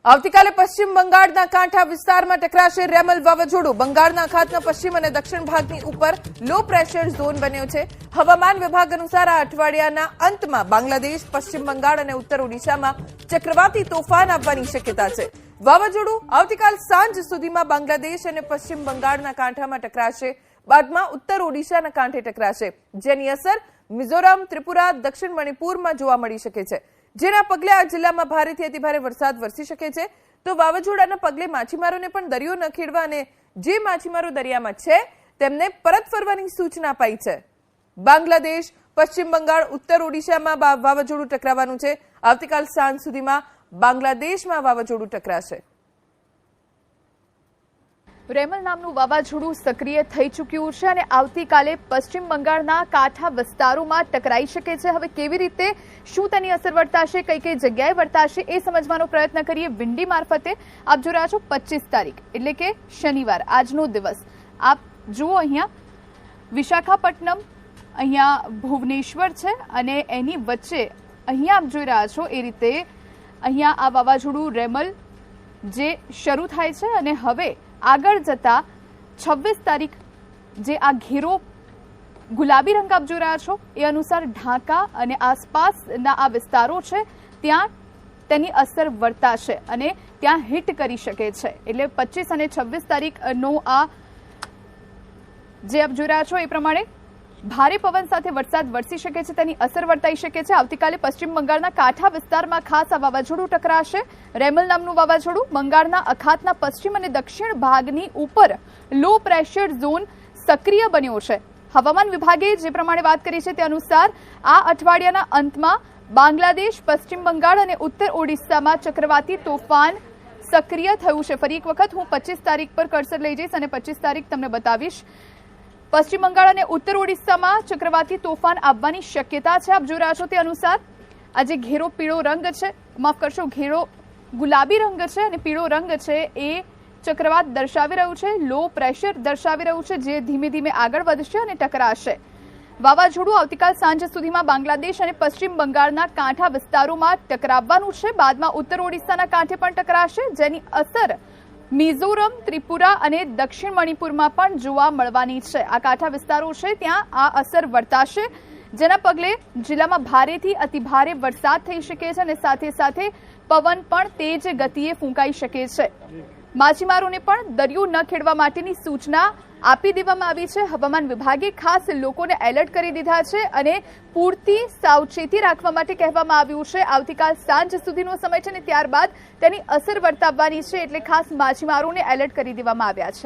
આવતીકાલે પશ્ચિમ બંગાળના કાંઠા વિસ્તારમાં ટકરાશે રેમલ વાવાઝોડું। બંગાળના અખાતના પશ્ચિમ અને દક્ષિણ ભાગની ઉપર લો પ્રેશર ઝોન બન્યો છે। હવામાન વિભાગ અનુસાર આ અઠવાડિયાના અંતમાં બાંગ્લાદેશ, પશ્ચિમ બંગાળ અને ઉત્તર ઓડિશામાં ચક્રવાતી તોફાન આવવાની શક્યતા છે। વાવાઝોડું આવતીકાલ સાંજ સુધીમાં બાંગ્લાદેશ અને પશ્ચિમ બંગાળના કાંઠામાં ટકરાશે, બાદમાં ઉત્તર ઓડિશાના કાંઠે ટકરાશે, જેની અસર મિઝોરમ, ત્રિપુરા, દક્ષિણ મણિપુરમાં જોવા મળી શકે છે, જેના પગલે આ જિલ્લામાં ભારેથી અતિભારે વરસાદ વરસી શકે છે। તો વાવાઝોડાના પગલે માછીમારોને પણ દરિયો ન ખેડવા અને જે માછીમારો દરિયામાં છે તેમને પરત ફરવાની સૂચના અપાઈ છે। બાંગ્લાદેશ, પશ્ચિમ બંગાળ, ઉત્તર ઓડિશામાં વાવાઝોડું ટકરાવાનું છે। આવતીકાલ સાંજ સુધીમાં બાંગ્લાદેશમાં વાવાઝોડું ટકરાશે। રેમલ નામનું વાવાઝોડું સક્રિય થઈ ચૂક્યું છે અને આવતીકાલે પશ્ચિમ બંગાળના કાંઠા વિસ્તારોમાં ટકરાઈ શકે છે। હવે કેવી રીતે, શું તેની અસર વર્તાશે, કઈ કઈ જગ્યાએ વર્તાશે એ સમજવાનો પ્રયત્ન કરીએ વિંડી મારફતે। આપ જોઈ રહ્યા છો 25 તારીખ એટલે કે શનિવાર, આજનો દિવસ। આપ જુઓ અહીંયા વિશાખાપટ્ટનમ, અહીંયા ભુવનેશ્વર છે અને એની વચ્ચે અહીંયા આપ જોઈ રહ્યા છો એ રીતે અહીંયા આ વાવાઝોડું રેમલ જે શરૂ થાય છે અને હવે આગળ જતા 26 તારીખ જે આ ઘેરો ગુલાબી રંગ આપ જોઈ રહ્યા છો એ અનુસાર ઢાકા અને આસપાસના આ વિસ્તારો છે ત્યાં તેની અસર વર્તાશે અને ત્યાં હિટ કરી શકે છે। એટલે 25 અને 26 તારીખનો આ જે આપ જોઈ રહ્યા છો એ પ્રમાણે ભારે પવન સાથે વરસાદ વરસી શકે છે, તેની અસર વર્તાઈ શકે છે। આવતીકાલે પશ્ચિમ બંગાળના કાંઠા વિસ્તારમાં ખાસ આ વાવાઝોડું ટકરાશે। રેમલ નામનું વાવાઝોડું બંગાળના અખાતના પશ્ચિમ અને દક્ષિણ ભાગની ઉપર લો પ્રેશર ઝોન સક્રિય બન્યો છે। હવામાન વિભાગે જે પ્રમાણે વાત કરી છે તે અનુસાર આ અઠવાડિયાના અંતમાં બાંગ્લાદેશ, પશ્ચિમ બંગાળ અને ઉત્તર ઓડિશામાં ચક્રવાતી તોફાન સક્રિય થયું છે। ફરી એક વખત હું 25 તારીખ પર કર્સર લઈ જઈશ અને 25 તારીખ તમને બતાવીશ। પશ્ચિમ બંગાળ અને ઉત્તર ઓડિશામાં ચક્રવાતી તોફાન આવવાની શક્યતા છે। આપ જોઈ રહ્યા છો તે અનુસાર આ જે ઘેરો પીળો રંગ છે, માફ કરશો, ઘેરો ગુલાબી રંગ છે અને પીળો રંગ છે એ ચક્રવાત દર્શાવી રહ્યું છે, લો પ્રેશર દર્શાવી રહ્યું છે, જે ધીમે ધીમે આગળ વધશે અને ટકરાશે। વાવાઝોડું આવતીકાલ સાંજ સુધીમાં બાંગ્લાદેશ અને પશ્ચિમ બંગાળના કાંઠા વિસ્તારોમાં ટકરાવવાનું છે, બાદમાં ઉત્તર ઓડિશાના કાંઠે પણ ટકરાશે, જેની અસર મિઝોરમ, ત્રિપુરા અને દક્ષિણ મણિપુરમાં પણ જોવા મળવાની છે। આ કાંઠા વિસ્તારો છે ત્યાં આ અસર વર્તાશે, જેના પગલે જિલ્લામાં ભારેથી અતિભારે વરસાદ થઈ શકે છે અને સાથે સાથે પવન પણ તેજ ગતિએ ફૂંકાઈ શકે છે। માછીમારોને પણ દરિયો ન ખેડવા માટેની સૂચના આપી દેવામાં આવી છે। હવામાન વિભાગે ખાસ લોકોને એલર્ટ કરી દીધા છે અને પૂરતી સાવચેતી રાખવા માટે કહેવામાં આવ્યું છે। આવતીકાલ સાંજ સુધીનો સમય છે અને ત્યારબાદ તેની અસર વર્તાવવાની છે, એટલે ખાસ માછીમારોને એલર્ટ કરી દેવામાં આવ્યા છે।